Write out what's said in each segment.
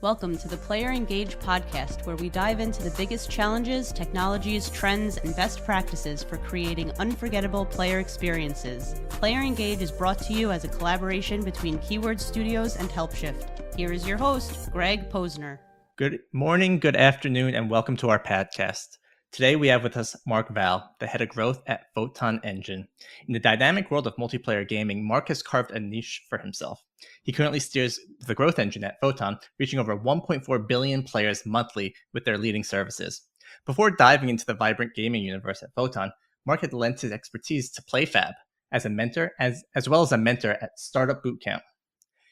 Welcome to the Player Engage podcast, where we dive into the biggest challenges, technologies, trends, and best practices for creating unforgettable player experiences. Player Engage is brought to you as a collaboration between Keyword Studios and HelpShift. Here is your host, Greg Posner. Good morning, good afternoon, and welcome to our podcast. Today we have with us Mark Val, the head of growth at Photon Engine. In the dynamic world of multiplayer gaming, Mark has carved a niche for himself. He currently steers the growth engine at Photon, reaching over 1.4 billion players monthly with their leading services. Before diving into the vibrant gaming universe at Photon, Mark had lent his expertise to PlayFab as a mentor, as well as a mentor at Startup Bootcamp.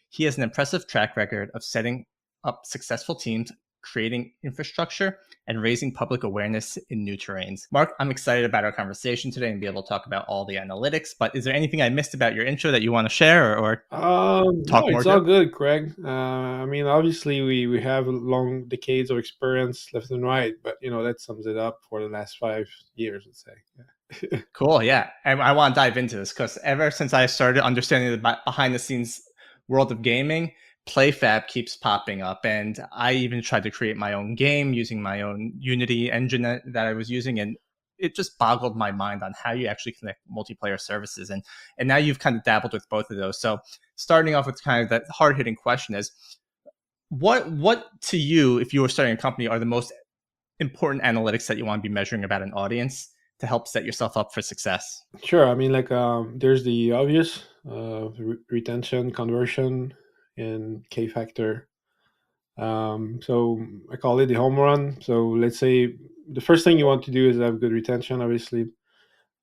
He has an impressive track record of setting up successful teams, creating infrastructure, and raising public awareness in new terrains. Mark, I'm excited about our conversation today and be able to talk about all the analytics, but is there anything I missed about your intro that you want to share or talk more it's all good, Craig. Obviously we have long decades of experience left and right, but that sums it up for the last 5 years, let's say. Yeah. Cool, yeah. And I want to dive into this because ever since I started understanding the behind the scenes world of gaming, PlayFab keeps popping up, and I even tried to create my own game using my own Unity engine that I was using, and it just boggled my mind on how you actually connect multiplayer services. And now you've kind of dabbled with both of those. So starting off with kind of that hard-hitting question is, what to you, if you were starting a company, are the most important analytics that you want to be measuring about an audience to help set yourself up for success? Sure. There's the obvious retention, conversion, and K factor. So I call it the home run. So let's say the first thing you want to do is have good retention, obviously.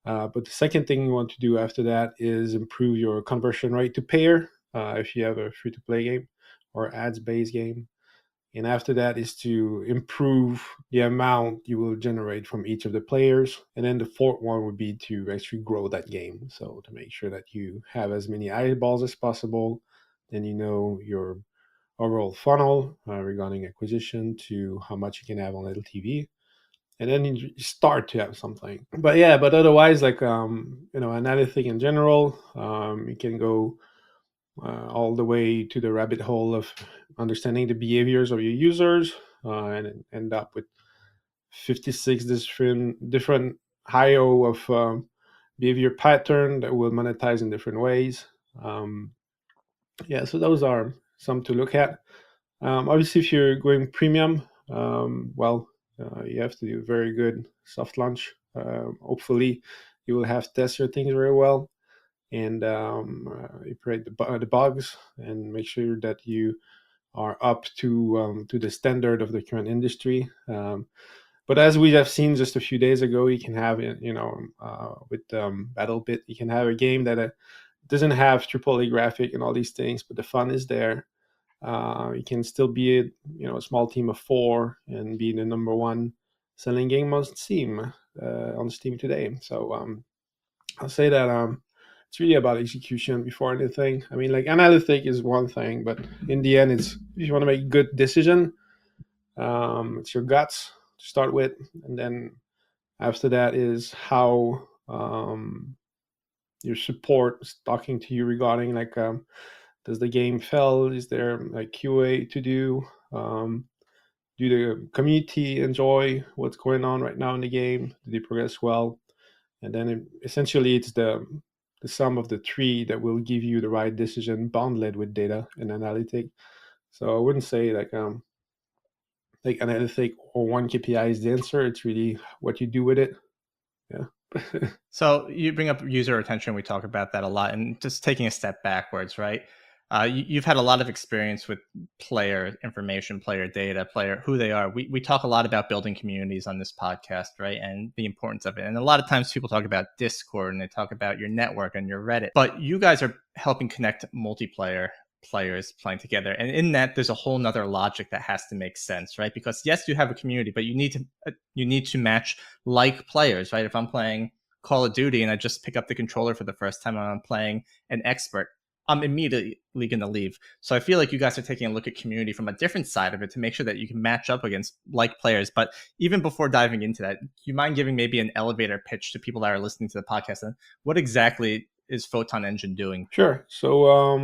But the second thing you want to do after that is improve your conversion rate to payer if you have a free-to-play game or ads-based game. And after that is to improve the amount you will generate from each of the players. And then the fourth one would be to actually grow that game. So to make sure that you have as many eyeballs as possible, then your overall funnel regarding acquisition to how much you can have on LTV. And then you start to have something. But otherwise, analytic in general, you can go all the way to the rabbit hole of understanding the behaviors of your users and end up with 56 different IO of behavior pattern that will monetize in different ways. So those are some to look at. Obviously, if you're going premium, you have to do a very good soft launch. Hopefully, you will have test your things very well and iterate the bugs and make sure that you are up to the standard of the current industry. But as we have seen just a few days ago, you can have with BattleBit, you can have a game that doesn't have AAA graphic and all these things, but the fun is there. You can still be a small team of 4 and be the number one selling game on Steam today. So I'll say that it's really about execution before anything. Analytic is one thing, but in the end, it's if you want to make a good decision, it's your guts to start with, and then after that is how your support is talking to you regarding does the game fail? Is there QA to do? Do the community enjoy what's going on right now in the game? Do they progress well? And then essentially it's the sum of the three that will give you the right decision, bundled with data and analytic. So I wouldn't say analytic or one KPI is the answer. It's really what you do with it. Yeah. So you bring up user retention. We talk about that a lot, and just taking a step backwards, right? You've had a lot of experience with player information, player data, player who they are. We talk a lot about building communities on this podcast, right? And the importance of it. And a lot of times people talk about Discord and they talk about your network and your Reddit. But you guys are helping connect multiplayer players playing together. And in that, there's a whole nother logic that has to make sense, right? Because yes, you have a community, but you need to match like players, right? If I'm playing Call of Duty and I just pick up the controller for the first time and I'm playing an expert, I'm immediately going to leave. So I feel like you guys are taking a look at community from a different side of it to make sure that you can match up against like players. But even before diving into that, do you mind giving maybe an elevator pitch to people that are listening to the podcast? And what exactly is Photon Engine doing? Sure. So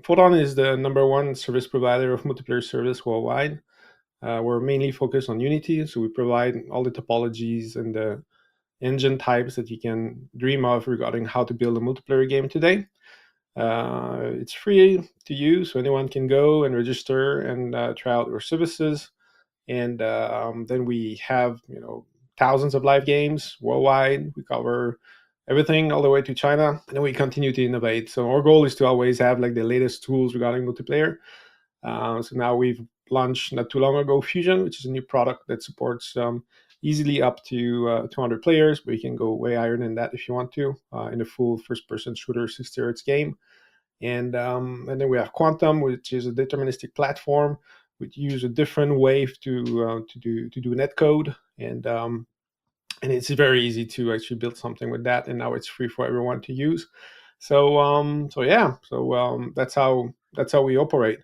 Photon is the number one service provider of multiplayer service worldwide. We're mainly focused on Unity, so we provide all the topologies and the engine types that you can dream of regarding how to build a multiplayer game today. It's free to use, so anyone can go and register and try out our services. And then we have thousands of live games worldwide. We cover everything all the way to China, and then we continue to innovate. So our goal is to always have like the latest tools regarding multiplayer. So now we've launched not too long ago Fusion, which is a new product that supports easily up to 200 players, but you can go way higher than that if you want to in a full first-person shooter 60 Hz game. And then we have Quantum, which is a deterministic platform. We use a different way to do netcode, and it's very easy to actually build something with that. And now it's free for everyone to use. So that's how we operate.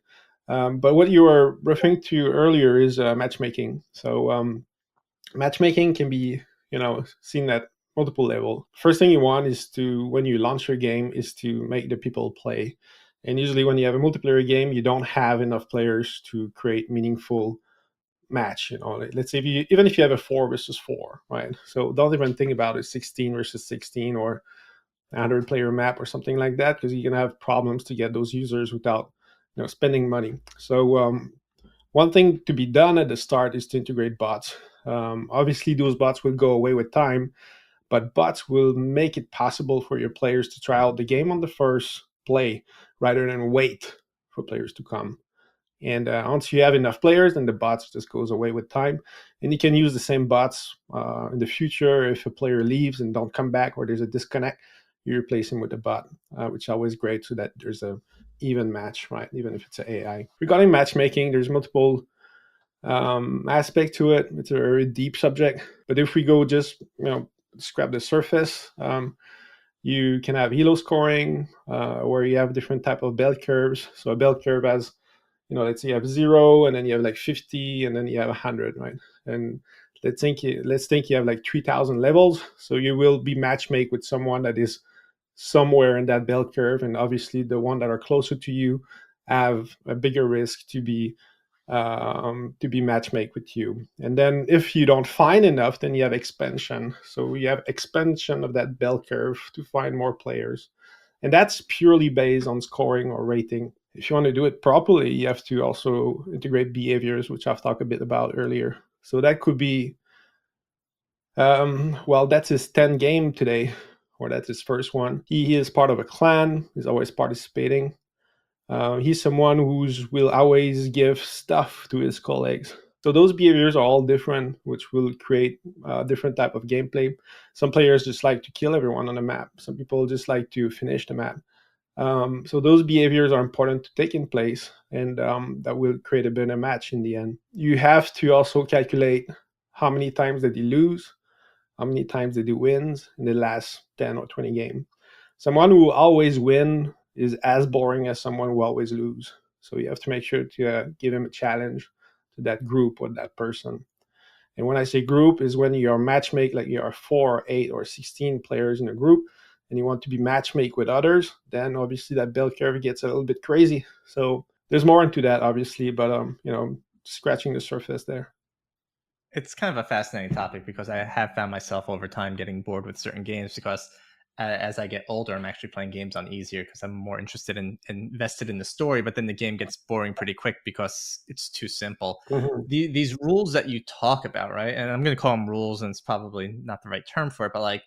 But what you were referring to earlier is matchmaking. So matchmaking can be seen at multiple level. First thing you want is to, when you launch your game, is to make the people play. And usually when you have a multiplayer game, you don't have enough players to create meaningful match. Let's say even if you have a 4 versus 4, right? So don't even think about a 16 versus 16 or 100 player map or something like that, because you're gonna have problems to get those users without spending money. So one thing to be done at the start is to integrate bots. Obviously, those bots will go away with time, but bots will make it possible for your players to try out the game on the first play rather than wait for players to come. And once you have enough players, then the bots just goes away with time. And you can use the same bots in the future. If a player leaves and don't come back, or there's a disconnect, you replace him with a bot, which is always great, so that there's a even match, right? Even if it's an AI. Regarding matchmaking, there's multiple aspect to it. It's a very deep subject. But if we go just scrap the surface, you can have elo scoring, where you have different type of bell curves. So a bell curve has, let's say you have 0, and then you have like 50, and then you have 100, right? And let's think you have like 3,000 levels. So you will be matchmake with someone that is somewhere in that bell curve, and obviously the one that are closer to you have a bigger risk to be matchmake with you. And then if you don't find enough, then you have expansion. So you have expansion of that bell curve to find more players, and that's purely based on scoring or rating. If you want to do it properly, you have to also integrate behaviors, which I've talked a bit about earlier. So that could be that's his 10th game today, or that's his first one. He is part of a clan. He's always participating. He's someone who will always give stuff to his colleagues. So those behaviors are all different, which will create different type of gameplay. Some players just like to kill everyone on the map. Some people just like to finish the map. So those behaviors are important to take in place, and that will create a better match in the end. You have to also calculate how many times that they lose, how many times they do wins in the last 10 or 20 games. Someone who always win is as boring as someone who always lose. So you have to make sure to give him a challenge to that group or that person. And when I say group, is when you're matchmake, like you are 4, 8, or 16 players in a group, and you want to be matchmake with others, then obviously that bell curve gets a little bit crazy. So there's more into that, obviously, but scratching the surface there. It's kind of a fascinating topic, because I have found myself over time getting bored with certain games, because as I get older, I'm actually playing games on easier because I'm more interested in invested in the story. But then the game gets boring pretty quick because it's too simple. Mm-hmm. These rules that you talk about, right? And I'm going to call them rules, and it's probably not the right term for it, but like,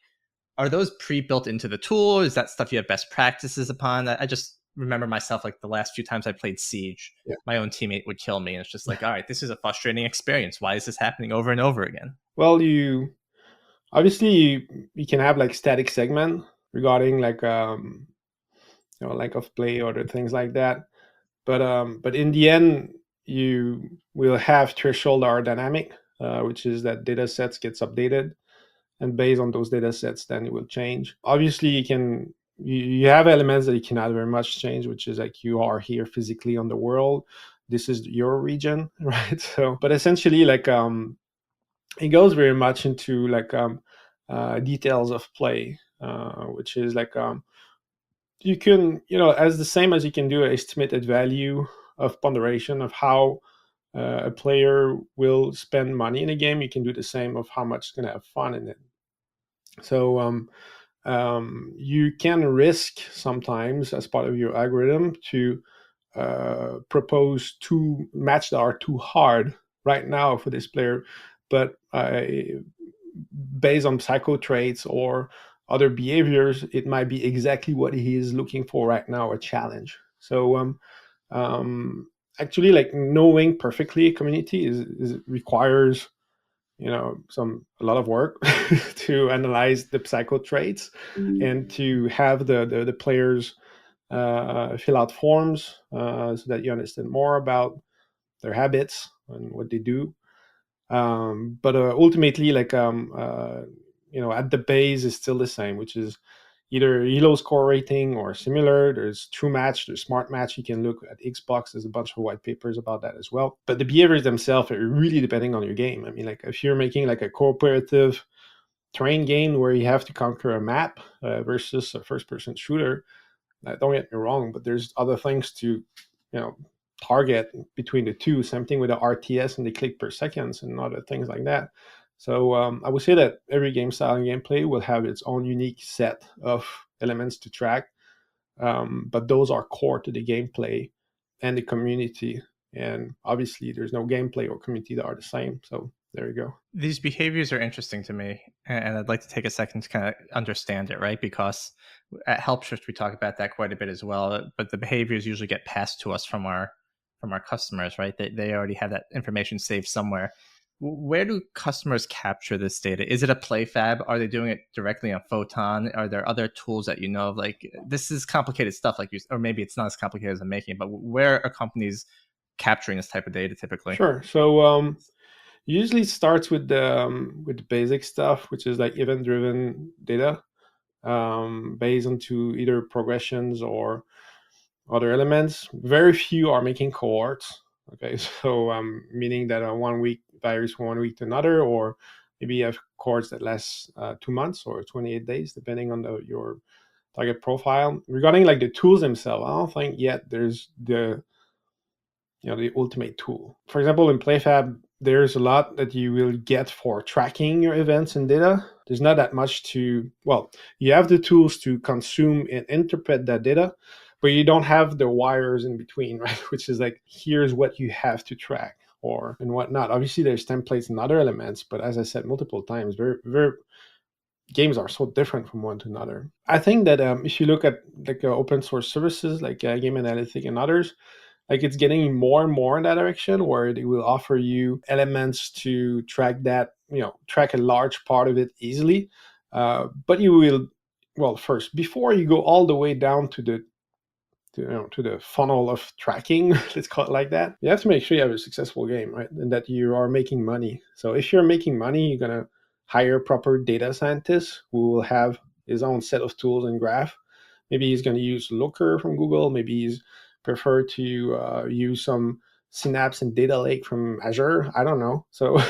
are those pre-built into the tool? Is that stuff you have best practices upon? I just remember myself, like the last few times I played Siege, my own teammate would kill me. And it's just like, all right, this is a frustrating experience. Why is this happening over and over again? Well, you can have like static segment regarding like lack of play or things like that. But in the end, you will have threshold are dynamic, which is that data sets gets updated, and based on those data sets, then it will change. Obviously, you have elements that you cannot very much change, which is like you are here physically on the world. This is your region, right? So, but essentially, like it goes very much into like details of play, which is like you can, as the same as you can do an estimated value of ponderation of how a player will spend money in a game, you can do the same of how much is going to have fun in it. So you can risk sometimes as part of your algorithm to propose two match that are too hard right now for this player, but based on psycho traits or other behaviors, it might be exactly what he is looking for right now, a challenge. So actually, like knowing perfectly a community requires a lot of work to analyze the psycho traits and to have the players fill out forms so that you understand more about their habits and what they do. But ultimately, like at the base is still the same, which is either Elo score rating or similar. There's True Match, there's Smart Match. You can look at Xbox. There's a bunch of white papers about that as well. But the behaviors themselves are really depending on your game. I mean, like if you're making like a cooperative terrain game where you have to conquer a map versus a first-person shooter, don't get me wrong, but there's other things to, target between the two. Same thing with the RTS and the click per seconds and other things like that. So I would say that every game style and gameplay will have its own unique set of elements to track, but those are core to the gameplay and the community. And obviously, there's no gameplay or community that are the same. So there you go. These behaviors are interesting to me, and I'd like to take a second to kind of understand it, right? Because at HelpShift we talk about that quite a bit as well. But the behaviors usually get passed to us from our customers, right? They already have that information saved somewhere. Where do customers capture this data? Is it a play fab? Are they doing it directly on Photon? Are there other tools that you know of? Like this is complicated stuff, like you, or maybe it's not as complicated as I'm making it. But where are companies capturing this type of data typically? Sure. So usually starts with the basic stuff, which is like event-driven data, based onto either progressions or other elements. Very few are making cohorts. Okay, so meaning that 1 week varies from 1 week to another, or maybe you have cohorts that last 2 months or 28 days, depending on your target profile. Regarding like the tools themselves, I don't think yet there's the ultimate tool. For example, in PlayFab, there's a lot that you will get for tracking your events and data. There's not that much you have the tools to consume and interpret that data, but you don't have the wires in between, right? Which is like, here's what you have to track and whatnot. Obviously, there's templates and other elements, but as I said multiple times, very, very games are so different from one to another. I think that if you look at like open source services like Game Analytic and others, like it's getting more and more in that direction where they will offer you elements to track track a large part of it easily. But you will, first, before you go all the way down to the funnel of tracking, let's call it like that, you have to make sure you have a successful game, right? And that you are making money. So if you're making money, you're going to hire proper data scientists who will have his own set of tools and graph. Maybe he's going to use Looker from Google. Maybe he's prefer to use some Synapse and Data Lake from Azure. I don't know. So,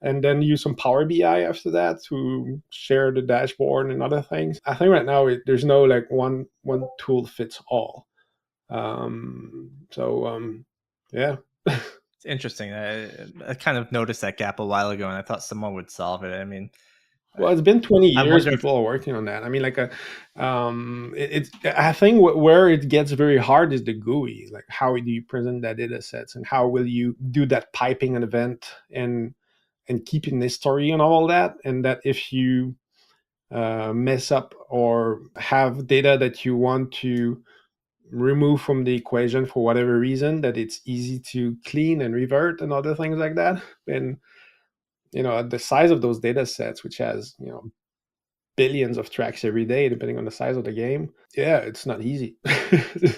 and then use some Power BI after that to share the dashboard and other things. I think right now there's no like one tool fits all. Yeah. It's interesting. I kind of noticed that gap a while ago, and I thought someone would solve it. I mean, Well, it's been 20 I years wonder if people are working on that. I mean, I think where it gets very hard is the GUI. Like, how do you present that data sets, and how will you do that piping an event and keeping this story and all that, and that if you mess up or have data that you want to remove from the equation for whatever reason, that it's easy to clean and revert and other things like that. And the size of those data sets, which has billions of tracks every day, depending on the size of the game, yeah, it's not easy.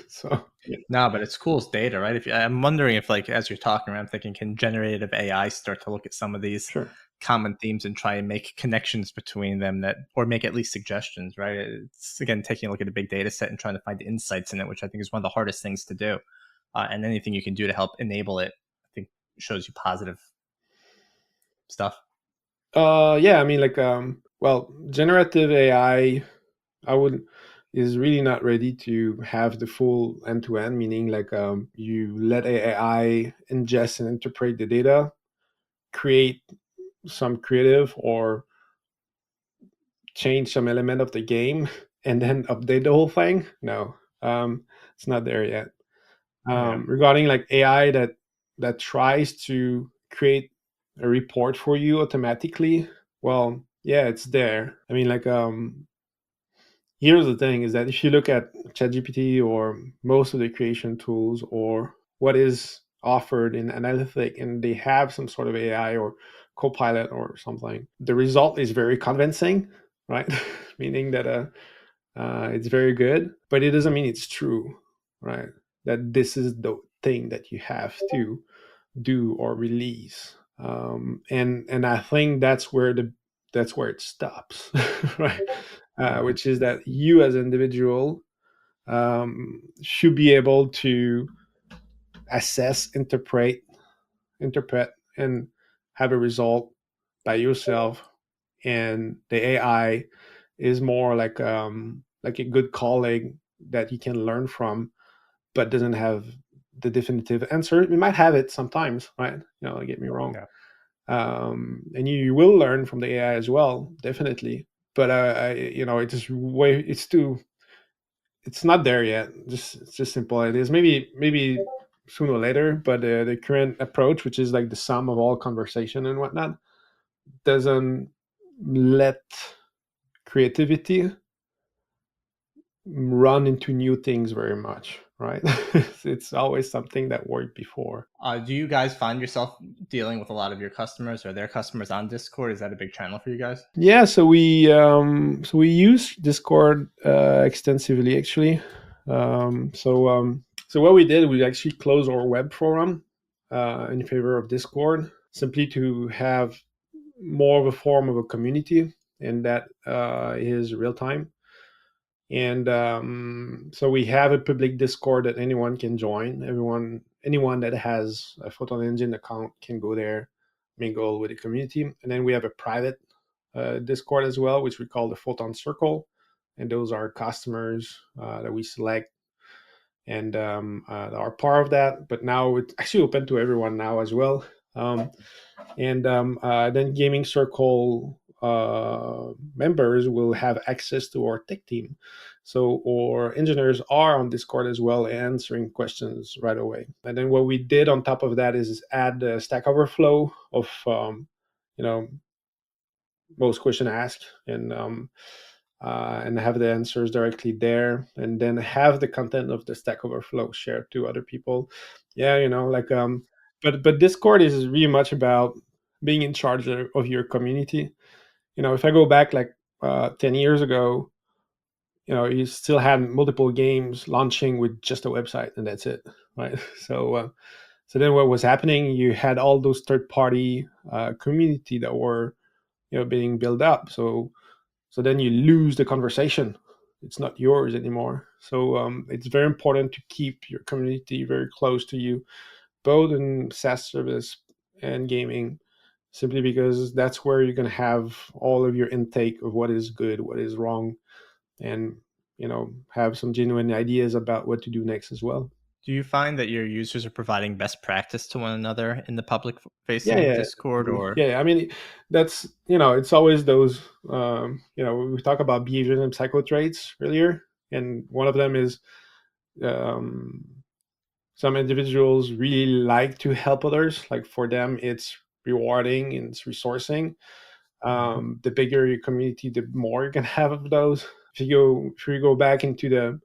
So yeah. no, but it's cool as data, right? I'm wondering if, like, as you're talking, I'm thinking, can generative AI start to look at some of these Sure. common themes and try and make connections between them or make at least suggestions, right? It's again taking a look at a big data set and trying to find the insights in it, which I think is one of the hardest things to do. And anything you can do to help enable it, I think, shows you positive stuff. Yeah, I mean, like, generative AI, I would is really not ready to have the full end-to-end, meaning like you let AI ingest and interpret the data, create some creative or change some element of the game, and then update the whole thing. No, it's not there yet. Yeah. Regarding like AI that tries to create a report for you automatically, well, yeah, it's there. I mean, like here's the thing: is that if you look at ChatGPT or most of the creation tools or what is offered in Analytic, and they have some sort of AI or Copilot or something, the result is very convincing, right? Meaning that it's very good, but it doesn't mean it's true, right? That this is the thing that you have to do or release, and I think that's where it stops, right? Which is that you as an individual should be able to assess, interpret, and have a result by yourself, and the AI is more like a good colleague that you can learn from, but doesn't have the definitive answer. We might have it sometimes, right? Don't get me wrong. Yeah. And you will learn from the AI as well, definitely. But it's not there yet. It's just simple. It is maybe sooner or later, but the current approach, which is like the sum of all conversation and whatnot, doesn't let creativity run into new things very much, right? It's always something that worked before. Do you guys find yourself dealing with a lot of your customers or their customers on Discord? Is that a big channel for you guys? Yeah, so we use Discord extensively actually. So what we did, we actually closed our web forum in favor of Discord, simply to have more of a form of a community, and that is real time. And so we have a public Discord that anyone can join. Anyone that has a Photon Engine account can go there, mingle with the community. And then we have a private Discord as well, which we call the Photon Circle. And those are customers that we select and are part of that. But now it's actually open to everyone now as well. And then Gaming Circle members will have access to our tech team. So our engineers are on Discord as well, answering questions right away. And then what we did on top of that is add the Stack Overflow of you know most question asked, and have the answers directly there, and then have the content of the Stack Overflow shared to other people. Yeah, like but Discord is really much about being in charge of your community. If I go back like 10 years ago, you still had multiple games launching with just a website and that's it, right? So then what was happening, you had all those third party community that were being built up. So then you lose the conversation. It's not yours anymore. So it's very important to keep your community very close to you, both in SaaS service and gaming, simply because that's where you're going to have all of your intake of what is good, what is wrong, and have some genuine ideas about what to do next as well. Do you find that your users are providing best practice to one another in the public Yeah, facing yeah, Discord or? yeah. I mean, that's it's always those. We talk about behavioral and psycho traits earlier, and one of them is um, some individuals really like to help others. Like for them, it's rewarding and it's resourcing. The bigger your community, the more you can have of those. If you go back into the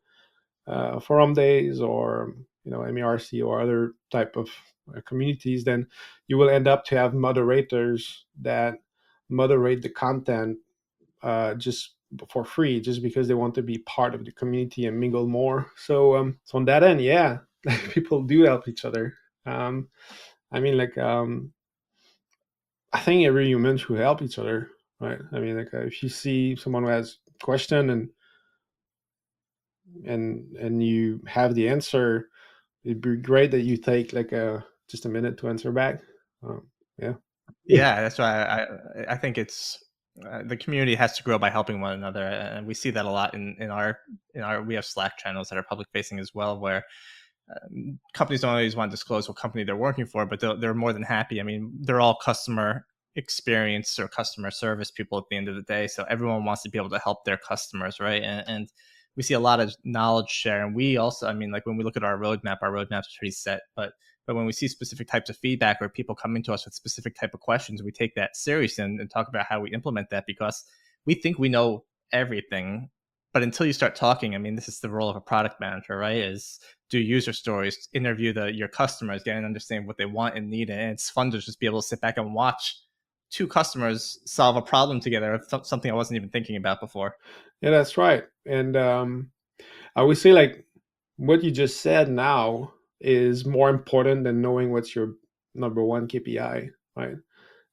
forum days or MERC or other type of communities, then you will end up to have moderators that moderate the content just for free, just because they want to be part of the community and mingle more. So on that end, yeah, people do help each other. I mean, like I think every human should help each other, right? I mean, like if you see someone who has a question and you have the answer, it'd be great that you take like just a minute to answer back. Yeah. Yeah, that's why I think it's The community has to grow by helping one another, and we see that a lot in our we have Slack channels that are public facing as well, where companies don't always want to disclose what company they're working for, but they're more than happy. I mean, they're all customer experience or customer service people at the end of the day, so everyone wants to be able to help their customers, right? And we see a lot of knowledge share, and we also, I mean, like when we look at our roadmap's pretty set, but when we see specific types of feedback or people coming to us with specific type of questions, we take that serious and talk about how we implement that, because we think we know everything. But until you start talking, I mean, this is the role of a product manager, right? Is do user stories, interview your customers, get and understand what they want and need. And it's fun to just be able to sit back and watch two customers solve a problem together, something I wasn't even thinking about before. Yeah, that's right. And I would say like what you just said now is more important than knowing what's your number one KPI, right?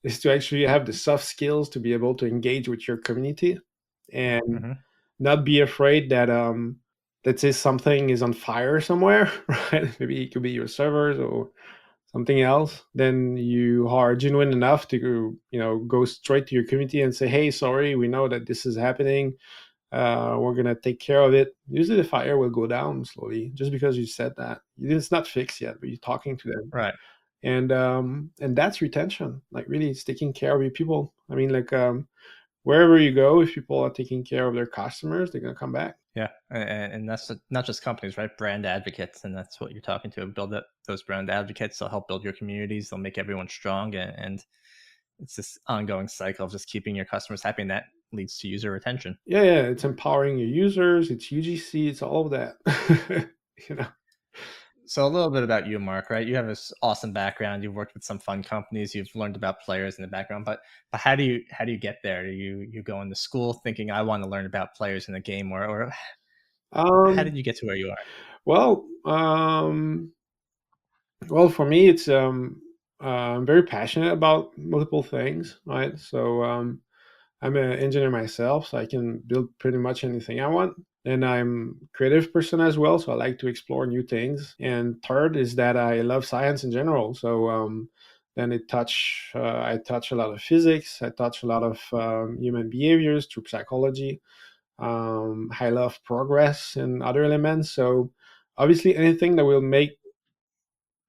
Is to actually have the soft skills to be able to engage with your community and Mm-hmm. not be afraid that let's say something is on fire somewhere, right? Maybe it could be your servers or something else. Then you are genuine enough to go straight to your community and say, hey, sorry, we know that this is happening. We're gonna take care of it. Usually the fire will go down slowly just because you said that. It's not fixed yet, but you're talking to them. Right. And that's retention, like really it's taking care of your people. I mean, like wherever you go, if people are taking care of their customers, they're gonna come back. Yeah, and that's not just companies, right? Brand advocates, and that's what you're talking to. Build up those brand advocates. They'll help build your communities. They'll make everyone strong, and it's this ongoing cycle of just keeping your customers happy, and that leads to user retention. Yeah, it's empowering your users, it's UGC, it's all of that. you know. So a little bit about you, Mark, right? You have this awesome background. You've worked with some fun companies. You've learned about players in the background, but how do you get there? Do you go into school thinking I want to learn about players in the game, or how Um, did you get to where you are? well, for me, it's I'm very passionate about multiple things, right? So I'm an engineer myself, so I can build pretty much anything I want. And I'm a creative person as well, so I like to explore new things. And third is that I love science in general. So then I touch a lot of physics. I touch a lot of human behaviors through psychology. I love progress and other elements. So obviously, anything that will make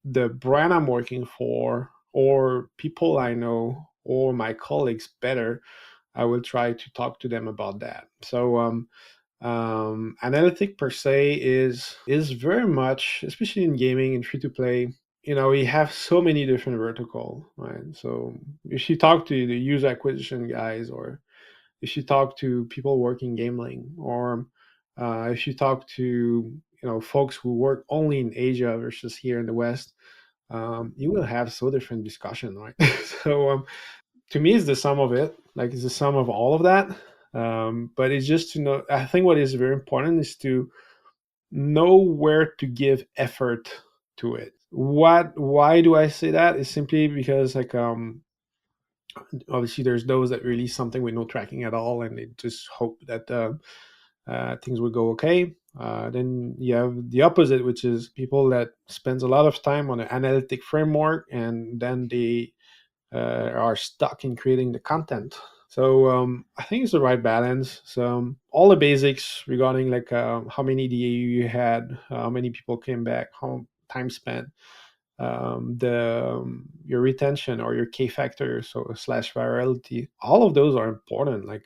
the brand I'm working for, or people I know, or my colleagues better, I will try to talk to them about that. So analytic per se is very much, especially in gaming and free to play. We have so many different vertical, right? So if you talk to the user acquisition guys, or if you talk to people working gambling, or if you talk to folks who work only in Asia versus here in the West, you will have so different discussion, right? so to me, it's the sum of it. Like it's the sum of all of that. But it's just to know. I think what is very important is to know where to give effort to it. Why do I say that? Is simply because like obviously there's those that release something with no tracking at all, and they just hope that things will go okay. Then you have the opposite, which is people that spends a lot of time on an analytic framework, and then they are stuck in creating the content. So I think it's the right balance. So all the basics regarding like how many DAU you had, how many people came back, how time spent, the your retention or your K factor, so slash virality, all of those are important. Like,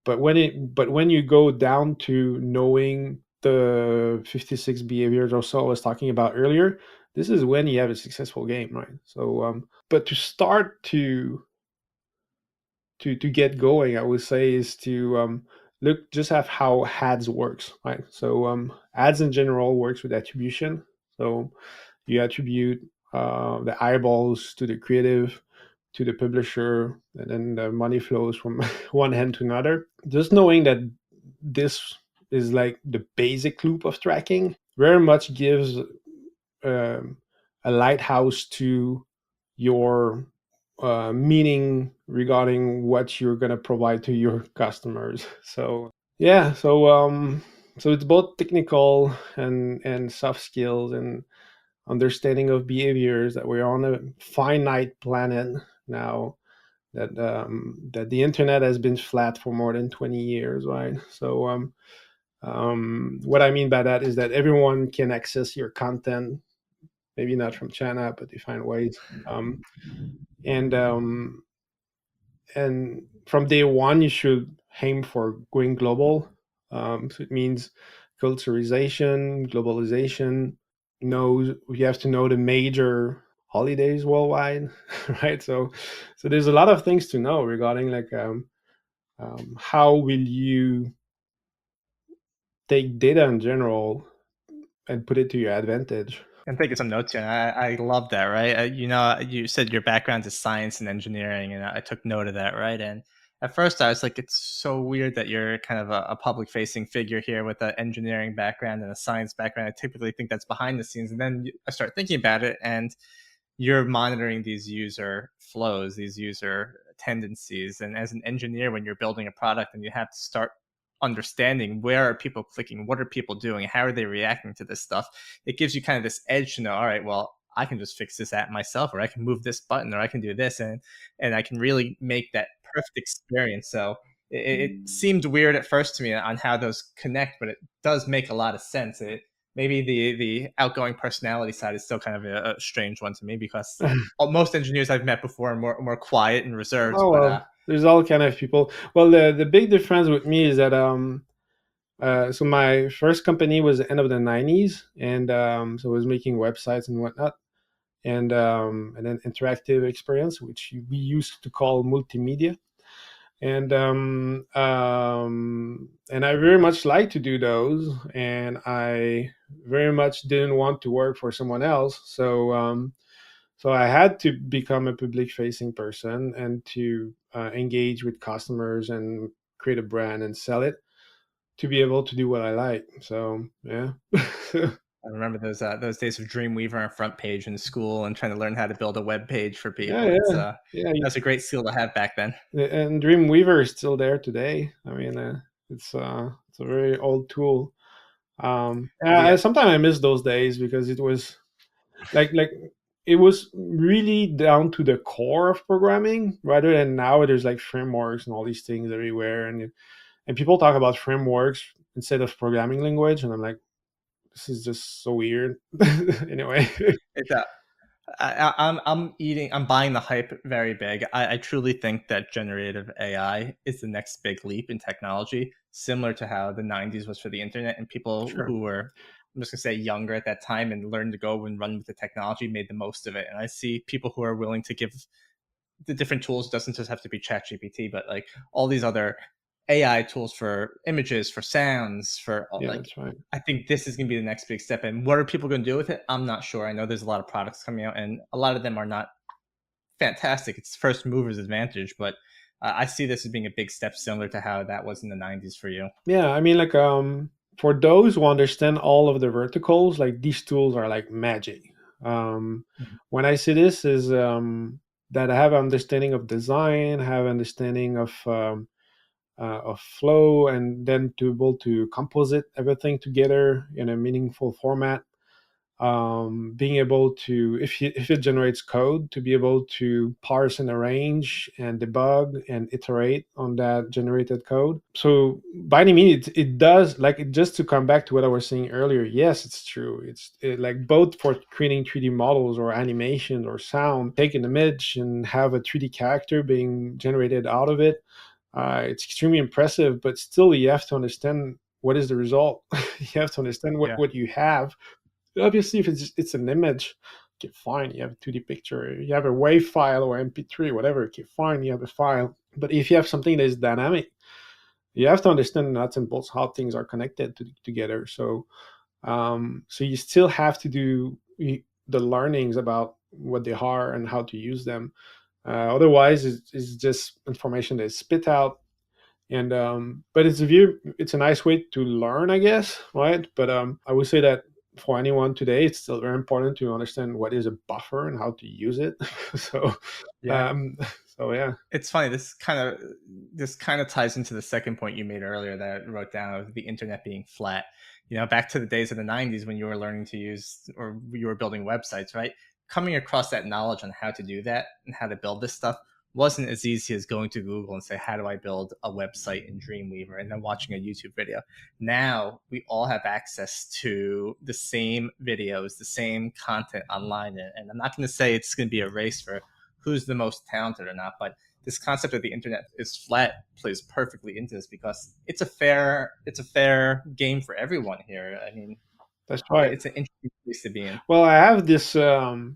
but when you go down to knowing the 56 behaviors or so I was talking about earlier, this is when you have a successful game, right? So, but to start to get going, I would say is to look just at how ads works, right? So ads in general works with attribution. So you attribute the eyeballs to the creative, to the publisher, and then the money flows from one hand to another. Just knowing that this is like the basic loop of tracking very much gives um, a lighthouse to your meaning regarding what you're going to provide to your customers. So yeah, so it's both technical and soft skills and understanding of behaviors, that we're on a finite planet now. that the internet has been flat for more than 20 years, right? So what I mean by that is that everyone can access your content, maybe not from China, but they find ways. And and from day one, you should aim for going global. So it means culturization, globalization. You have to know the major holidays worldwide, right? So there's a lot of things to know regarding like how will you take data in general and put it to your advantage. I'm taking some notes here, and I love that, right? You said your background is science and engineering, and I took note of that, right? And at first, I was like, it's so weird that you're kind of a public-facing figure here with an engineering background and a science background. I typically think that's behind the scenes, and then I start thinking about it, and you're monitoring these user flows, these user tendencies. And as an engineer, when you're building a product and you have to start understanding where are people clicking, what are people doing, how are they reacting to this stuff, it gives you kind of this edge to know, all right, well, I can just fix this app myself, or I can move this button, or I can do this, and I can really make that perfect experience. So it seemed weird at first to me on how those connect, but it does make a lot of sense. Maybe the outgoing personality side is still kind of a strange one to me, because most engineers I've met before are more quiet and reserved. Oh But well, there's all kind of people. Well, the big difference with me is that so my first company was the end of the '90s, and so I was making websites and whatnot, and then interactive experience, which we used to call multimedia, and I very much like to do those, and I very much didn't want to work for someone else, so I had to become a public facing person and to engage with customers and create a brand and sell it to be able to do what I like. So yeah. I remember those days of Dreamweaver and Front Page in school and trying to learn how to build a web page for Yeah, people. yeah, yeah. That's a great skill to have back then. And Dreamweaver is still there today. I mean, it's a very old tool. The Sometimes I miss those days because it was like it was really down to the core of programming rather than now there's like frameworks and all these things everywhere, and people talk about frameworks instead of programming language, and I'm like, this is just so weird. Anyway. it's I'm buying the hype very big. I truly think that generative AI is the next big leap in technology, similar to how the 90s was for the internet, and people Sure. who were, I'm just gonna say, younger at that time and learned to go and run with the technology made the most of it. And I see people who are willing to give the different tools. Doesn't just have to be ChatGPT, but like all these other AI tools for images, for sounds, for Yeah, like, that's right. I think this is going to be the next big step. And what are people going to do with it? I'm not sure. I know there's a lot of products coming out, and a lot of them are not fantastic. It's first movers advantage, but I see this as being a big step, similar to how that was in the 90s for you. Yeah, I mean, like, for those who understand all of the verticals, like these tools are like magic. Um, Mhm. when I see this is that I have understanding of design, have understanding of flow, and then to able to composite everything together in a meaningful format. Being able to, if it generates code, to be able to parse and arrange and debug and iterate on that generated code. So by any means, it does, like, just to come back to what I was saying earlier, yes, it's true. Like both for creating 3D models or animation or sound, take an image and have a 3D character being generated out of it. It's extremely impressive, but still you have to understand what is the result. You have to understand Yeah. what you have. Obviously, if it's an image, okay, fine, you have a 2D picture. You have a WAV file or MP3, whatever, okay, fine, you have a file. But if you have something that is dynamic, you have to understand the nuts and bolts how things are connected together. So you still have to do the learnings about what they are and how to use them. Otherwise, it's just information that is spit out, and but it's a nice way to learn, I guess, right? But I would say that for anyone today, it's still very important to understand what is a buffer and how to use it. so Yeah. um so yeah. It's funny. This kind of ties into the second point you made earlier that I wrote down, of the internet being flat. Back to the days of the 90s when you were learning to use, or you were building websites, right? Coming across that knowledge on how to do that and how to build this stuff wasn't as easy as going to Google and say, how do I build a website in Dreamweaver, and then watching a YouTube video. Now we all have access to the same videos, the same content online. And I'm not going to say it's going to be a race for who's the most talented or not, but this concept of the internet is flat plays perfectly into this, because it's a fair game for everyone here. I mean, That's right. it's an interesting place to be in. Well, I have this, like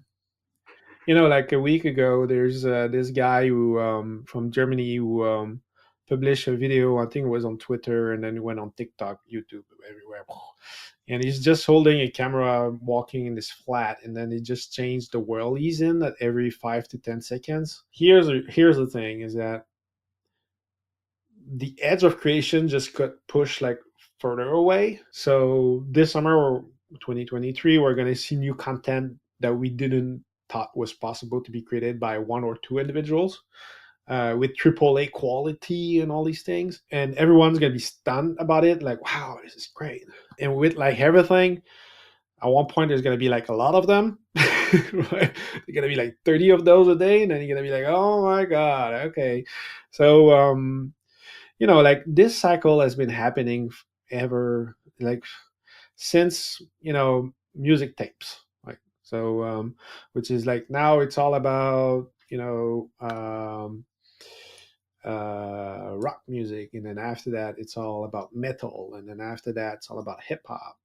a week ago, there's this guy who from Germany who published a video. I think it was on Twitter, and then it went on TikTok, YouTube, everywhere. And he's just holding a camera, walking in this flat, and then he just changed the world he's in at every 5 to 10 seconds. Here's the thing: is that the edge of creation just got pushed like further away. So this summer or 2023, we're going to see new content that we didn't thought was possible to be created by one or two individuals, with AAA quality and all these things. And everyone's going to be stunned about it. Like, wow, this is great. And with like everything, at one point, there's going to be like a lot of them. Right? There's going to be like 30 of those a day. And then you're going to be like, oh my God. Okay. So, like this cycle has been happening ever, like since, music tapes. Like, so, which is like now it's all about, rock music, and then after that it's all about metal, and then after that it's all about hip hop.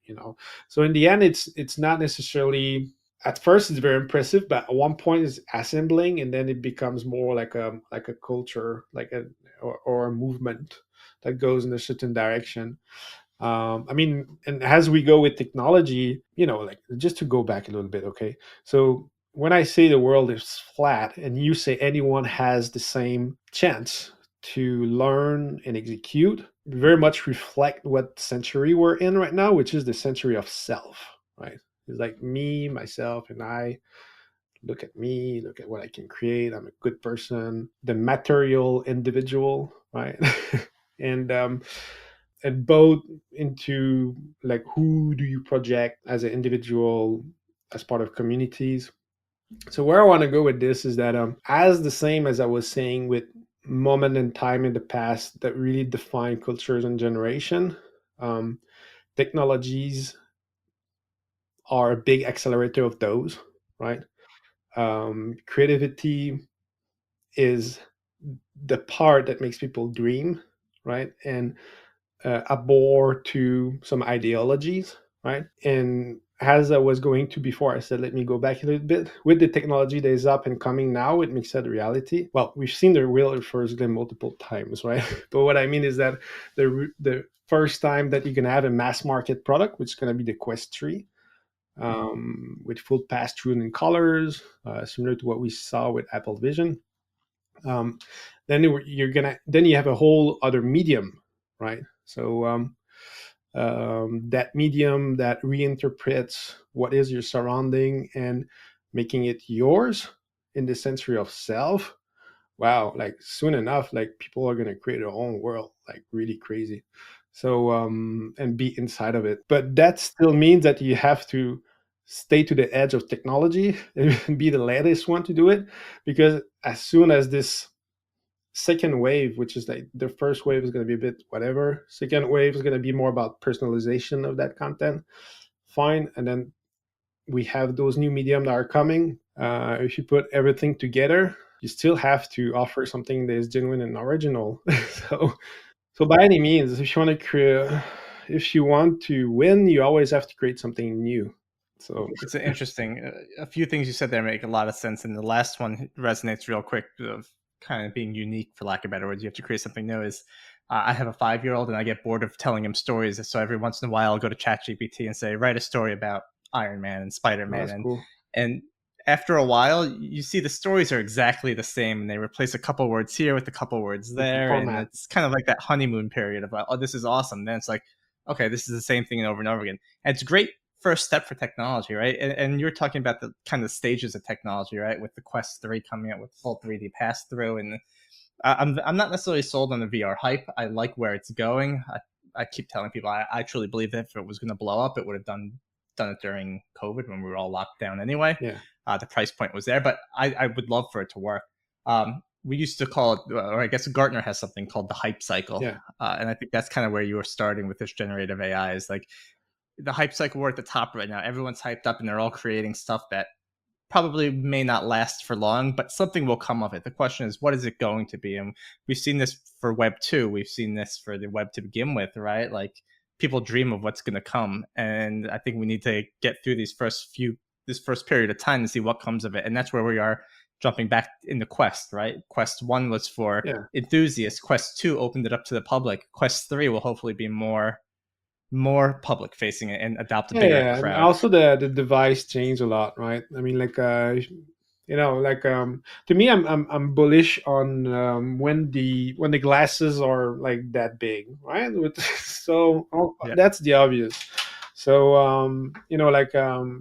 So in the end, it's not necessarily, at first it's very impressive, but at one point it's assembling, and then it becomes more like a culture, like or a movement that goes in a certain direction. I mean, and as we go with technology, like just to go back a little bit, okay? So when I say the world is flat, and you say anyone has the same chance to learn and execute, very much reflect what century we're in right now, which is the century of self, right? It's like me, myself, and I. Look at me, look at what I can create. I'm a good person, the material individual, right? and both into like, who do you project as an individual, as part of communities. So where I want to go with this is that, as the same as I was saying with moment in time in the past that really define cultures and generation, technologies are a big accelerator of those, right? Creativity is the part that makes people dream, right? And abhor to some ideologies, right? And as I was going to before, I said, let me go back a little bit. With the technology that is up and coming now, it makes that reality. Well, we've seen the real first game multiple times, right? But what I mean is that the first time that you're going to have a mass market product, which is going to be the Quest 3, with full pass-through in colors, similar to what we saw with Apple Vision. Then you have a whole other medium, right? So that medium that reinterprets what is your surrounding and making it yours in the sensory of self. Wow, like soon enough, like people are gonna create their own world, like really crazy. So and be inside of it. But that still means that you have to stay to the edge of technology and be the latest one to do it, because as soon as this second wave, which is like the first wave is going to be a bit whatever, second wave is going to be more about personalization of that content, fine. And then we have those new medium that are coming. If you put everything together, you still have to offer something that is genuine and original. so by any means, if you want to win, you always have to create something new. So it's an interesting, a few things you said there make a lot of sense, and the last one resonates real quick, of kind of being unique, for lack of better words. You have to create something new. Is I have a 5-year-old, and I get bored of telling him stories, so every once in a while I'll go to ChatGPT and say, write a story about Iron Man and Spider-Man. that's cool. And after a while, you see the stories are exactly the same, and they replace a couple words here with a couple words there, and it's kind of like that honeymoon period of, oh, this is awesome. Then it's like, okay, this is the same thing over and over again. And it's great first step for technology, right? And you're talking about the kind of stages of technology, right? With the Quest 3 coming out with full 3D pass through, and I'm not necessarily sold on the VR hype. I like where it's going. I keep telling people I truly believe that if it was going to blow up, it would have done it during COVID when we were all locked down anyway. Yeah. The price point was there, but I would love for it to work. we used to call it, or I guess Gartner has something called the hype cycle. Yeah. And I think that's kind of where you were starting with this generative AI, is like the hype cycle. We're at the top right now. Everyone's hyped up and they're all creating stuff that probably may not last for long, but something will come of it. The question is, what is it going to be? And we've seen this for Web 2. We've seen this for the web to begin with, right? Like people dream of what's going to come. And I think we need to get through this first period of time to see what comes of it. And that's where we are jumping back into Quest, right? Quest 1 was for Yeah. enthusiasts. Quest 2 opened it up to the public. Quest 3 will hopefully be more public facing and adopt a bigger Yeah, and crowd. also the device changed a lot, right? I mean, like like to me, I'm bullish on when the glasses are like that big, right? So Yeah. that's the obvious. So like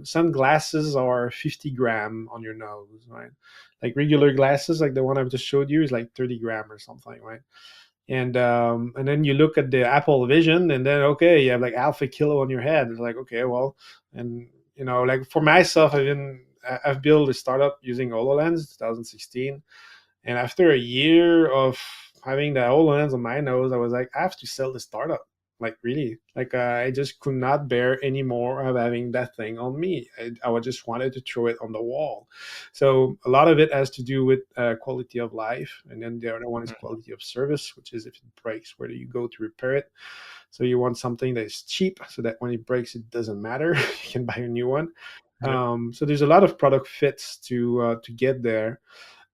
sunglasses are 50 gram on your nose, right? Like regular glasses, like the one I've just showed you, is like 30 gram or something, right? And then you look at the Apple Vision, and then okay, you have like alpha kilo on your head. It's like, okay, well, and like for myself, I've built a startup using HoloLens 2016, and after a year of having the HoloLens on my nose, I was like, I have to sell the startup. Like really, like I just could not bear any more of having that thing on me. I would just wanted to throw it on the wall. So a lot of it has to do with quality of life, and then the other one is quality of service, which is if it breaks, where do you go to repair it? So you want something that is cheap, so that when it breaks, it doesn't matter. You can buy a new one. Yep. So there's a lot of product fits to get there.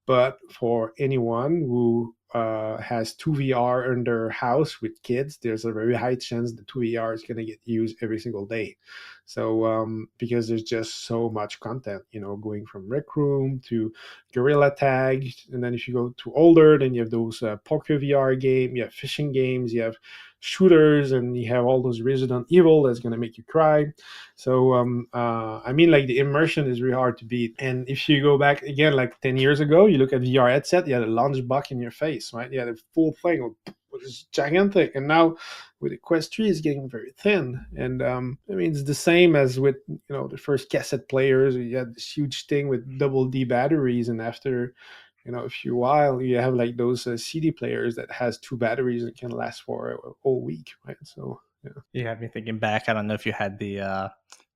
But for anyone who has 2VR in their house with kids, there's a very high chance the 2VR is going to get used every single day. So because there's just so much content, going from Rec Room to Gorilla Tag, and then if you go to older, then you have those poker VR game, you have fishing games, you have shooters, and you have all those Resident Evil that's going to make you cry. So I mean, like the immersion is really hard to beat. And if you go back again, like 10 years ago, you look at VR headset, you had a launch buck in your face, right? You had a full thing, which is gigantic. And now with the Quest 3, it's getting very thin. And I mean, it's the same as with the first cassette players. You had this huge thing with double D batteries, and after a few while, you have like those CD players that has 2 batteries and can last for a whole week, right? So yeah. You have me thinking back. I don't know if you had the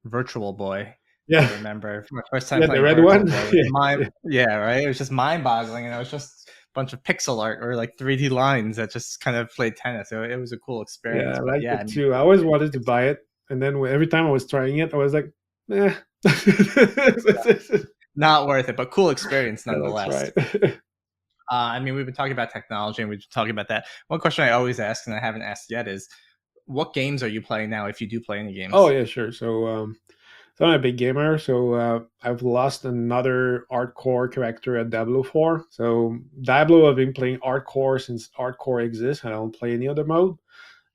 Virtual Boy. Yeah. I remember my first time Yeah, the playing red Virtual one. Boy. It was yeah, right. It was just mind-boggling, and it was just a bunch of pixel art or like 3D lines that just kind of played tennis. So it was a cool experience. Yeah, I But liked yeah, I it mean, too. I always wanted to buy it, and then every time I was trying it, I was like, "Eh." not worth it, but cool experience Yeah, that's nonetheless. right. I mean, we've been talking about technology and we've been talking about that. One question I always ask, and I haven't asked yet, is what games are you playing now, if you do play any games? Oh yeah, sure. So I'm a big gamer. So I've lost another hardcore character at Diablo 4. So Diablo, I've been playing hardcore since hardcore exists. I don't play any other mode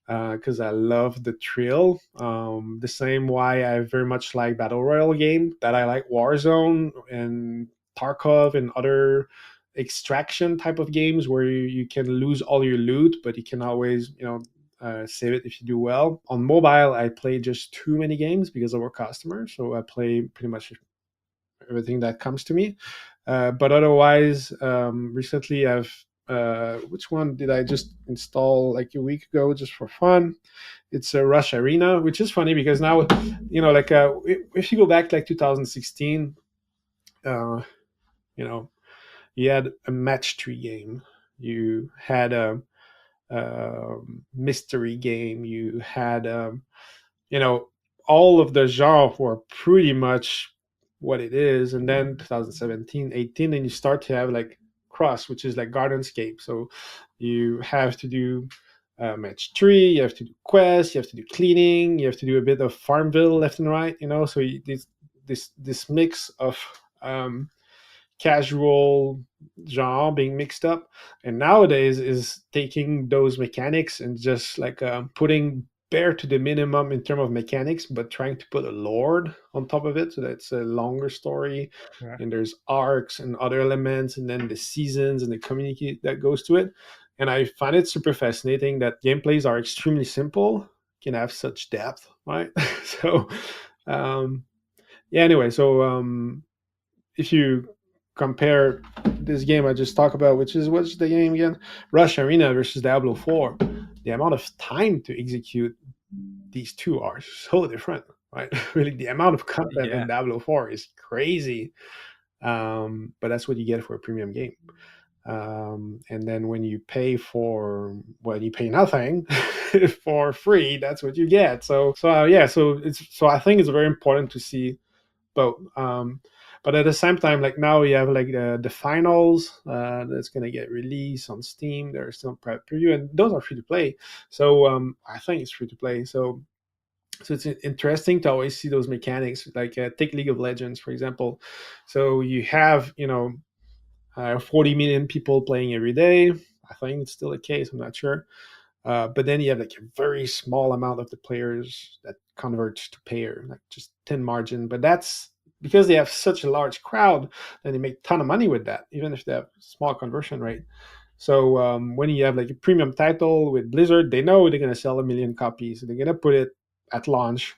because I love the thrill. The same why I very much like battle royale game, that I like Warzone and Tarkov and other extraction type of games where you can lose all your loot, but you can always save it if you do well. On mobile, I play just too many games because of our customers, so I play pretty much everything that comes to me. But otherwise, recently I've which one did I just install like a week ago just for fun? It's a Rush Arena, which is funny because now, like if you go back like 2016, you know, you had a match 3 game, you had a mystery game, you had you know all of the genre were pretty much what it is. And then 2017, 18, and you start to have like cross, which is like Gardenscape. So you have to do match 3, you have to do quests, you have to do cleaning, you have to do a bit of Farmville left and right, so this mix of casual genre being mixed up. And nowadays is taking those mechanics and just like putting bare to the minimum in terms of mechanics, but trying to put a lore on top of it, so that's a longer story. Yeah. And there's arcs and other elements, and then the seasons and the community that goes to it. And I find it super fascinating that gameplays are extremely simple, can have such depth, right? So yeah, anyway, so if you compare this game I just talked about, which is what's the game again? Rush Arena versus Diablo 4. The amount of time to execute these two are so different, right? Really, the amount of content Yeah. in Diablo 4 is crazy. But that's what you get for a premium game. And then when you pay for, well, you pay nothing for free, that's what you get. So I think it's very important to see both. But at the same time, like now you have like the finals that's gonna get released on Steam. They're still private preview, and those are free to play. So I think it's free to play. So it's interesting to always see those mechanics. Like take League of Legends for example. So you have 40 million people playing every day. I think it's still the case. I'm not sure. But then you have like a very small amount of the players that converts to payer, like just 10 margin. But that's because they have such a large crowd, and they make a ton of money with that, even if they have small conversion rate. So when you have like a premium title with Blizzard, they know they're gonna sell 1 million copies. They're gonna put it at launch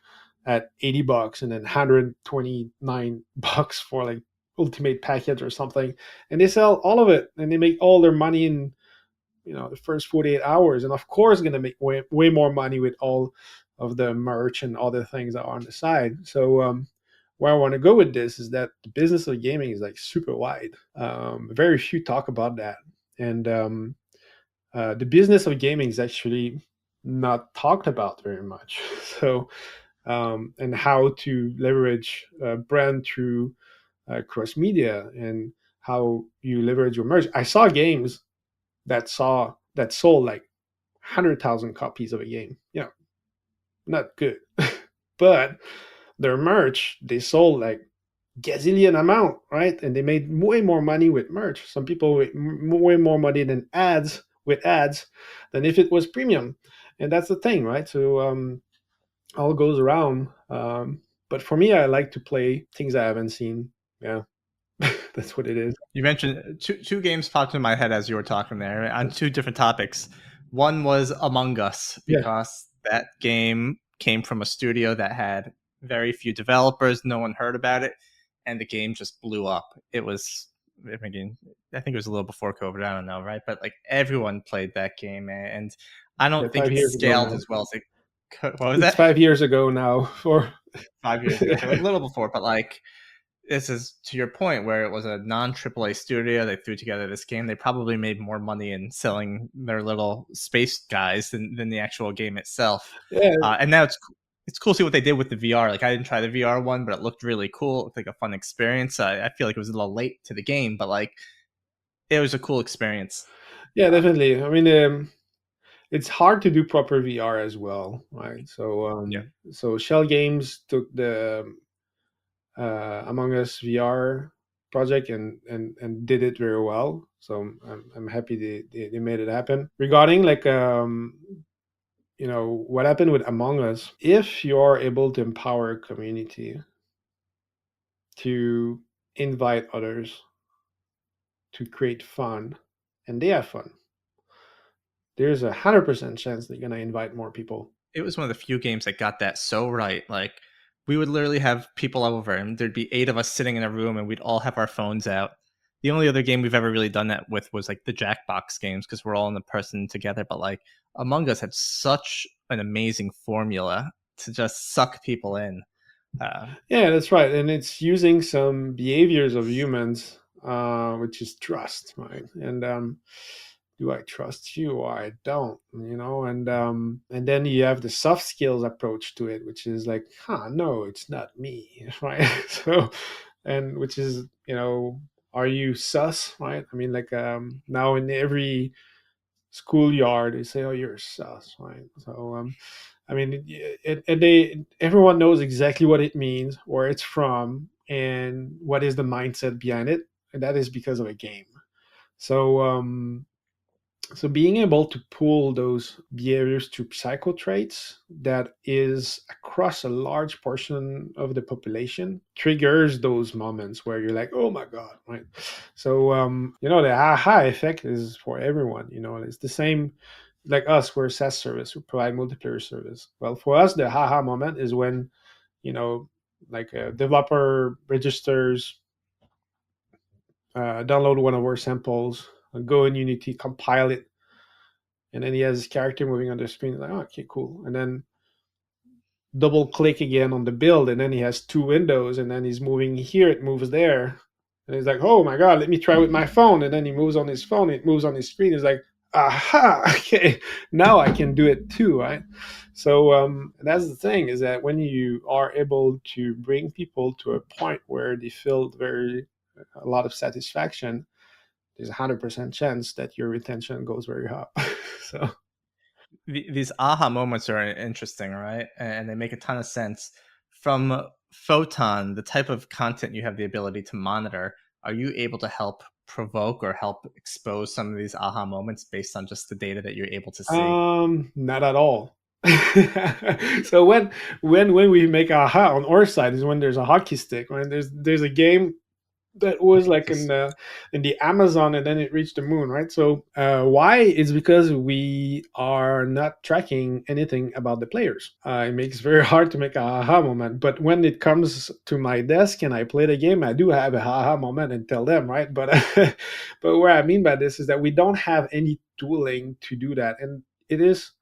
at $80 and then $129 for like ultimate package or something, and they sell all of it, and they make all their money in the first 48 hours, and of course going to make way more money with all of the merch and other things that are on the side. So where I want to go with this is that the business of gaming is like super wide. Very few talk about that, and the business of gaming is actually not talked about very much. So and how to leverage brand through cross media, and how you leverage your merch. I saw games that sold like 100,000 copies of a game. Not good, but their merch, they sold like gazillion amount, right? And they made way more money with merch. Some people with way more money than ads than if it was premium. And that's the thing, right? So all goes around. But for me, I like to play things I haven't seen. Yeah, that's what it is. You mentioned two games popped in my head as you were talking there on two different topics. One was Among Us, Yeah, because that game came from a studio that had very few developers, no one heard about it, and the game just blew up. It was, I think it was a little before COVID, I don't know, right? But like everyone played that game, and I yeah, don't think 5 it years ago scaled now. as well as it could. What was It's that? 5 years ago now. For 5 years ago, okay, like a little before, but like this is to your point where it was a non AAA studio. They threw together this game. They probably made more money in selling their little space guys than the actual game itself. yeah, And now it's cool to see what they did with the VR. Like I didn't try the VR one, but it looked really cool. It looked like a fun experience. I feel like it was a little late to the game, but like it was a cool experience. yeah, definitely. I mean, it's hard to do proper VR as well, right? So Yeah. so Shell Games took the Among Us VR project and did it very well. So I'm happy they made it happen. Regarding like what happened with Among Us, if you're able to empower a community to invite others to create fun, and they have fun, there's 100% chance they're gonna invite more people. It was one of the few games that got that so right. Like we would literally have people over, and there'd be 8 of us sitting in a room, and we'd all have our phones out. The only other game we've ever really done that with was like the Jackbox games, because we're all in the person together. But like Among Us had such an amazing formula to just suck people in. Yeah, that's right, and it's using some behaviors of humans, which is trust, right? And do I trust you or I don't? And then you have the soft skills approach to it, which is like, no, it's not me, right? So, and which is, are you sus, right? I mean, like now in every schoolyard they say, oh, you're sus, right? So I mean, everyone knows exactly what it means, where it's from, and what is the mindset behind it, and that is because of a game. So so being able to pull those behaviors to psycho traits that is across a large portion of the population triggers those moments where you're like, oh my god, right? So the aha effect is for everyone. It's the same like us. We're a SaaS service, we provide multiplayer service. Well, for us, the haha moment is when like a developer registers download one of our samples, go in Unity, compile it, and then he has his character moving on the screen. Like, oh, okay, cool. And then double click again on the build, and then he has two windows, and then he's moving here, it moves there. And he's like, oh my God, let me try with my phone. And then he moves on his phone, it moves on his screen. He's like, aha, okay, now I can do it too, right? So that's the thing, is that when you are able to bring people to a point where they feel a lot of satisfaction, there's a 100% chance that your retention goes very up. So These aha moments are interesting, right? And they make a ton of sense. From Photon, the type of content you have the ability to monitor, are you able to help provoke or help expose some of these aha moments based on just the data that you're able to see? Not at all. So when we make aha on our side is when there's a hockey stick, when there's a game that was like Just in the Amazon, and then it reached the moon, right? So why? It's because we are not tracking anything about the players. It makes it very hard to make a aha moment. But when it comes to my desk and I play the game, I do have a aha moment and tell them, right? But but what I mean by this is that we don't have any tooling to do that, and it is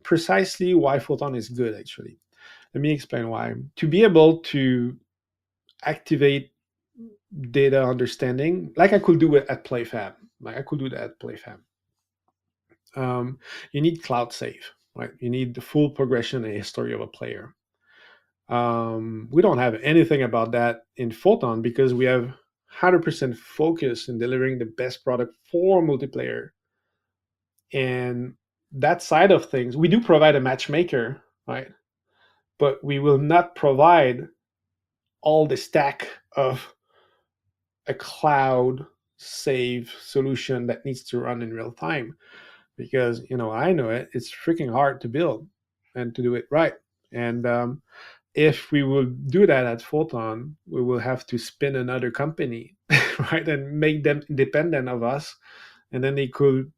precisely why Photon is good. Actually, let me explain why. To be able to activate data understanding, like I could do it at PlayFab. Like I could do that at PlayFab. You need cloud save, right? You need the full progression and history of a player. We don't have anything about that in Photon because we have 100% focus in delivering the best product for multiplayer. And that side of things, we do provide a matchmaker, right? But we will not provide all the stack of a cloud save solution that needs to run in real time, because I know it's freaking hard to build and to do it right. And if we will do that at Photon, we will have to spin another company, right, and make them independent of us, and then they could,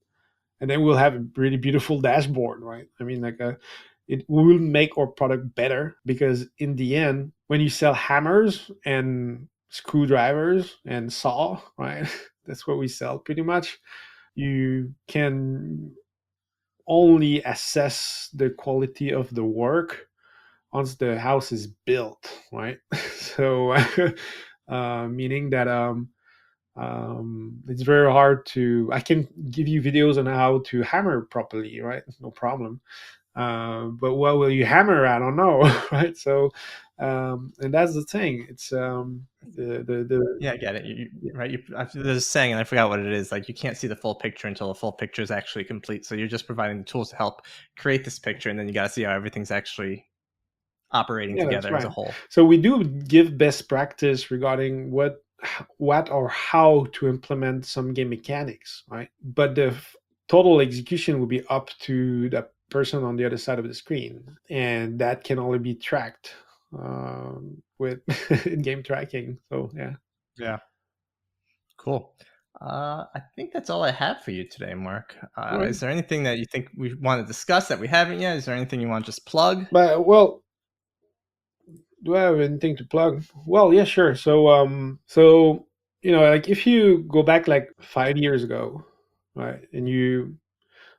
and then we'll have a really beautiful dashboard, right? I mean, like it will make our product better, because in the end, when you sell hammers and screwdrivers and saw, right, that's what we sell pretty much. You can only assess the quality of the work once the house is built, right? So meaning that it's very hard to, I can give you videos on how to hammer properly, right? No problem. But what will you hammer? I don't know, right? So and that's the thing. It's the yeah, I get it. yeah, Right. There's a saying, and I forgot what it is. Like, you can't see the full picture until the full picture is actually complete. So you're just providing the tools to help create this picture, and then you got to see how everything's actually operating yeah, that's together as a right. whole. So we do give best practice regarding what or how to implement some game mechanics, right? But the total execution will be up to the person on the other side of the screen, and that can only be tracked with in-game tracking. So yeah. Yeah. Cool. I think that's all I have for you today, Mark. All right. Is there anything that you think we want to discuss that we haven't yet? Is there anything you want to just plug? But well, do I have anything to plug? Well, yeah, sure. So like if you go back like 5 years ago, right, and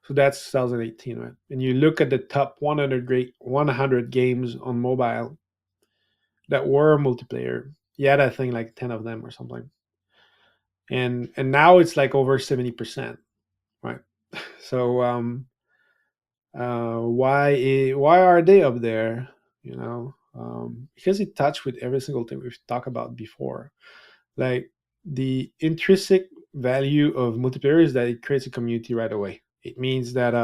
so that's 2018, right, and you look at the top 100 games on mobile that were multiplayer, you had I think like 10 of them or something, and now it's like over 70%, right? So why are they up there? Because it touched with every single thing we've talked about before. Like the intrinsic value of multiplayer is that it creates a community right away. It means that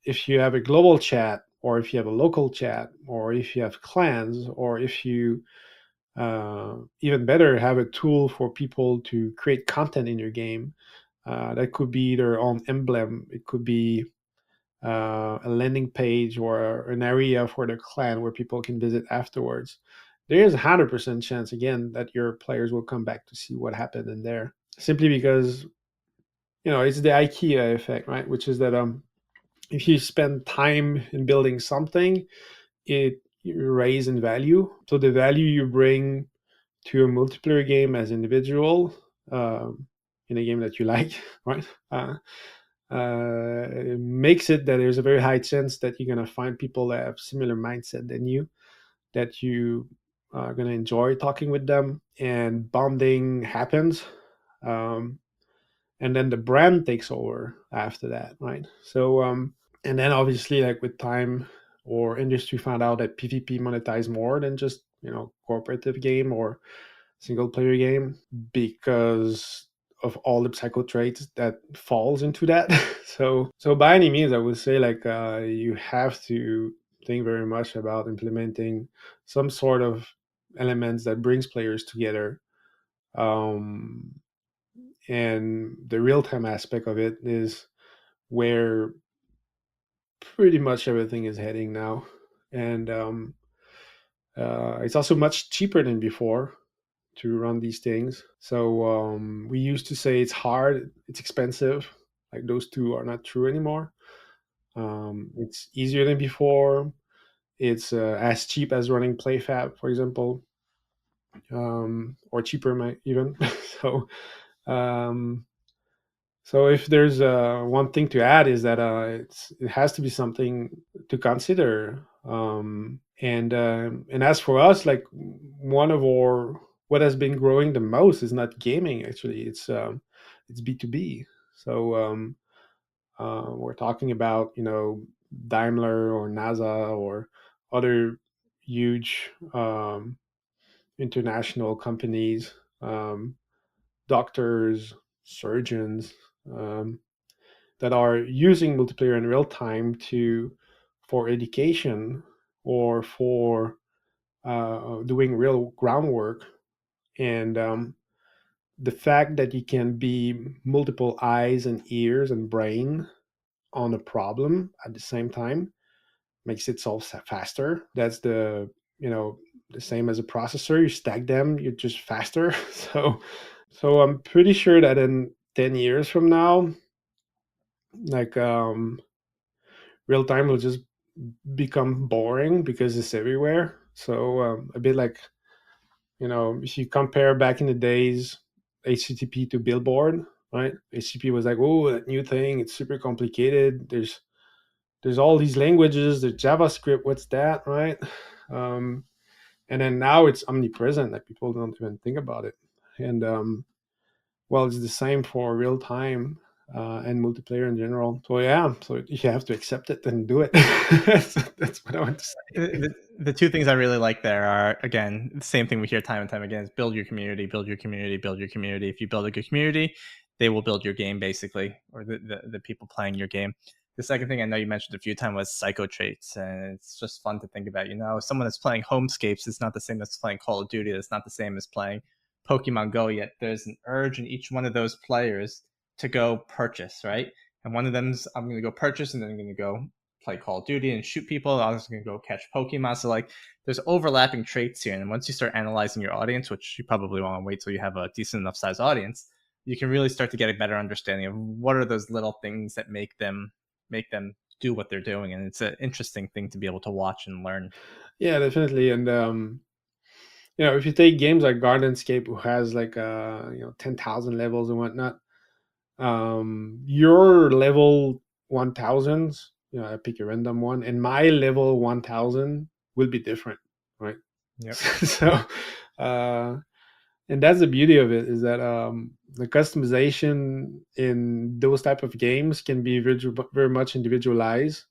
if you have a global chat, or if you have a local chat, or if you have clans, or if you even better have a tool for people to create content in your game, that could be their own emblem, it could be a landing page or an area for the clan where people can visit afterwards. There is a 100% chance again that your players will come back to see what happened in there, simply because it's the IKEA effect, right? Which is that if you spend time in building something, it raise in value. So the value you bring to a multiplayer game as individual in a game that you like, right? It makes it that there's a very high chance that you're going to find people that have similar mindset than you, that you are going to enjoy talking with them, and bonding happens. Um, and then the brand takes over after that, right? So, and then obviously, like with time or industry found out that PvP monetize more than just, cooperative game or single player game, because of all the psycho traits that falls into that. So by any means, I would say, like, you have to think very much about implementing some sort of elements that brings players together. Um, and the real time aspect of it is where pretty much everything is heading now. And it's also much cheaper than before to run these things. So we used to say it's hard, it's expensive. Like, those two are not true anymore. It's easier than before. It's as cheap as running PlayFab, for example, or cheaper even. so um, so if there's one thing to add, is that it has to be something to consider. And as for us, like, one of our what has been growing the most is not gaming. Actually, it's B2B. So we're talking about, Daimler or NASA or other huge international companies, doctors, surgeons, um, that are using multiplayer in real time to for education or for doing real groundwork. And the fact that you can be multiple eyes and ears and brain on a problem at the same time makes it solve faster. That's the same as a processor. You stack them, you're just faster. So I'm pretty sure that in 10 years from now, like, real time will just become boring because it's everywhere. So a bit like, if you compare back in the days, HTTP to Billboard, right? HTTP was like, oh, that new thing, it's super complicated. There's all these languages. There's JavaScript. What's that, right? Um, and then now it's omnipresent. Like, people don't even think about it. And well, it's the same for real time and multiplayer in general. So yeah, so you have to accept it and do it. That's what I want to say. The two things I really like there are, again, the same thing we hear time and time again, is build your community, build your community, build your community. If you build a good community, they will build your game, basically, or the people playing your game. The second thing I know you mentioned a few times was psycho traits, and it's just fun to think about. Someone that's playing Homescapes is not the same as playing Call of Duty. It's not the same as playing Pokemon Go, yet there's an urge in each one of those players to go purchase, right? And one of them's, I'm going to go purchase, and then I'm going to go play Call of Duty and shoot people. I was going to go catch Pokemon. So, like, there's overlapping traits here. And once you start analyzing your audience, which you probably want to wait till you have a decent enough size audience, you can really start to get a better understanding of what are those little things that make them do what they're doing. And it's an interesting thing to be able to watch and learn. Yeah, definitely. And if you take games like Gardenscape, who has like 10,000 levels and whatnot, your level 1000, I pick a random one, and my level 1000 will be different, right? Yep. So and that's the beauty of it, is that the customization in those type of games can be very much individualized.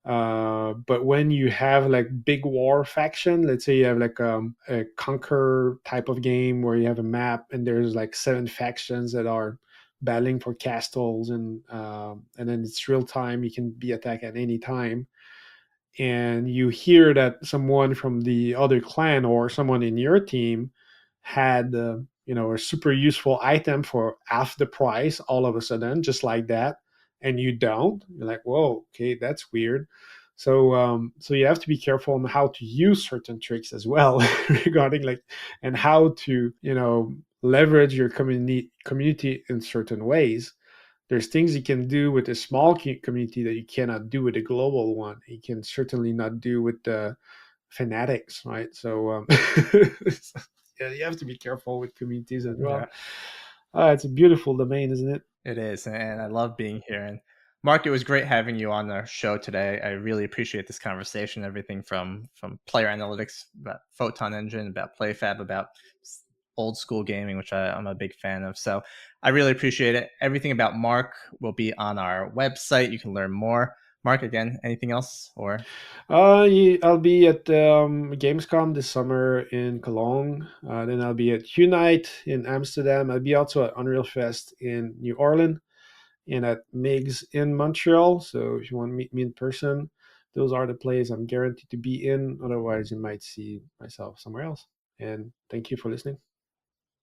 But when you have like big war faction, let's say you have like a conquer type of game where you have a map and there's like 7 factions that are battling for castles, and then it's real time, you can be attacked at any time, and you hear that someone from the other clan or someone in your team had a super useful item for half the price all of a sudden, just like that, and you don't, you're like, whoa, okay, that's weird. So you have to be careful on how to use certain tricks as well regarding, like, and how to leverage your community in certain ways. There's things you can do with a small community that you cannot do with a global one. You can certainly not do with the fanatics, right? So yeah, you have to be careful with communities as well. It's a beautiful domain, isn't it? It is, and I love being here. And Mark, it was great having you on the show today. I really appreciate this conversation. Everything from player analytics, about Photon engine, about PlayFab, about old school gaming, which I'm a big fan of. So I really appreciate it. Everything about Mark will be on our website. You can learn more. Mark, again, anything else or? I'll be at Gamescom this summer in Cologne. Then I'll be at Unite in Amsterdam. I'll be also at Unreal Fest in New Orleans and at MIGS in Montreal. So if you want to meet me in person, those are the places I'm guaranteed to be in. Otherwise, you might see myself somewhere else. And thank you for listening.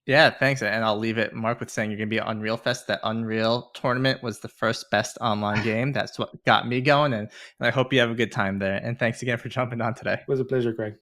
Yeah, thanks. And I'll leave it, Mark, with saying you're going to be at Unreal Fest. That Unreal tournament was the first best online game. That's what got me going. And I hope you have a good time there. And thanks again for jumping on today. It was a pleasure, Craig.